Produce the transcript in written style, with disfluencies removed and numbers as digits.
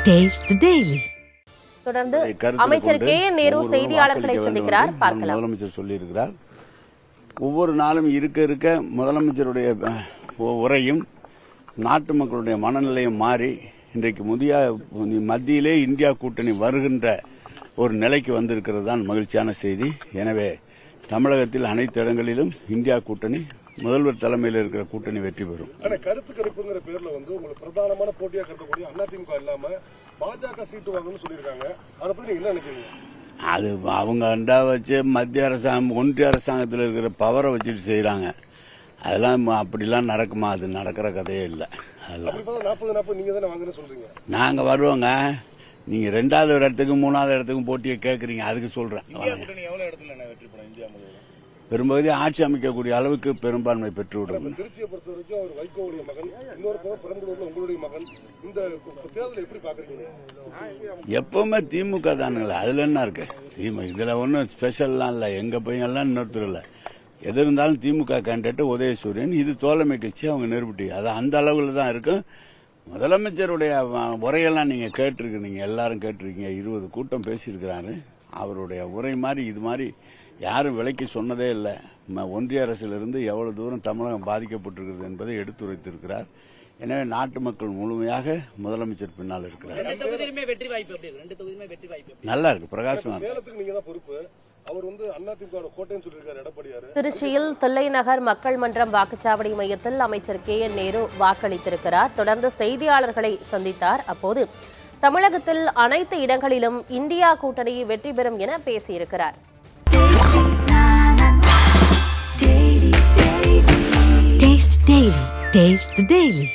Taste the Daily. தொடர்ந்து அமைச்சர் KN Nehru செய்தியாளர்களை சந்திக்கிறார். பார்க்கலாம். முதலமைச்சர் சொல்லியிருக்கிறார். ஒவ்வொரு நாளும் இருக்க முதலமைச்சருடைய உரையும் நாட்டு மக்களுடைய மனநிலையும் மாறி இன்றைக்கு மத்தியிலே இந்தியா கூட்டணி வருகின்ற ஒரு நிலைக்கு வந்திருக்கிறது தான் மகிழ்ச்சியான செய்தி. எனவே தமிழகத்தில் அனைத்து இடங்களிலும் இந்தியா கூட்டணி முதல்வர் தலைமையில் இருக்கிற கூட்டணி வெற்றி பெறும். கருத்து கணிப்புங்கிற பேர்ல உங்களுக்கு பிரதானமான போட்டியா கருதக்கூடிய அதிமுக இல்லாம பாஜக சீட்டு வாங்கணும்னு சொல்லியிருக்காங்க. அதை பத்தி நீங்க என்ன நினைக்கிறீங்க? அது அவங்க அண்டா வச்சு மத்திய அரசாங்கம் ஒன்றிய அரசாங்கத்தில் இருக்கிற பவரை வச்சுட்டு செய்யறாங்க. அதெல்லாம் அப்படிலாம் நடக்குமா? அது நடக்கிற கதையே இல்லை. அதெல்லாம் 40 நீங்க தானே வாங்குன்னு சொல்றீங்க. நாங்க வருவோங்க. நீங்க 2வது இடத்துக்கு 3வது இடத்துக்கும் போட்டியை கேட்கறீங்க. அதுக்கு சொல்றேன். பெரும்பகுதி ஆட்சி அமைக்கக்கூடிய அளவுக்கு பெரும்பான்மை பெற்றுவிடும். திருச்சியை பொறுத்த வரைக்கும் அவர் வைகோவுடைய மகன், இன்னொரு பெரம்பலூர்ல உங்களுடைய மகன். இந்த தேர்தலை எப்படி பாக்குறீங்க? எப்பவுமே திமுக தானுங்களே, அதுல என்ன இருக்கு? இதுல ஒன்னும் ஸ்பெஷல்லாம் இல்ல. எங்க பையன்லாம் இன்னொருத்தர் இல்ல. எது இருந்தாலும் திமுக கேண்டிடேட் உதயசூரியன். இது தோழமை கட்சி, அவங்க நிரூபிட்டி. அது அந்த அளவுல தான் இருக்கும். முதலமைச்சருடைய உரையெல்லாம் நீங்க கேட்டிருக்கீங்க, எல்லாரும் கேட்டிருக்கீங்க. 20 கூட்டம் பேசியிருக்கிறாரு. அவருடைய உரை மாதிரி இது மாதிரி யாரும் விலைக்கு சொன்னதே இல்லை. ஒன்றிய அரசிலிருந்து எவ்வளவு தூரம் தமிழகம் பாதிக்கப்பட்டிருக்கிறது என்பதை எடுத்துரைத்திருக்கிறார். எனவே நாட்டு மக்கள் முழுமையாக முதலமைச்சர் பின்னால் இருக்கிறார். நல்லா இருக்கு, பிரகாசமா திருச்சியில் தில்லைநகர் மக்கள் மன்றம் வாக்குச்சாவடி மையத்தில் அமைச்சர் KN நேரு வாக்களித்திருக்கிறார். தொடர்ந்து செய்தியாளர்களை சந்தித்தார். அப்போது தமிழகத்தில் அனைத்து இடங்களிலும் இந்தியா கூட்டணி வெற்றி பெறும் என பேசியிருக்கிறார். Taste the Daily.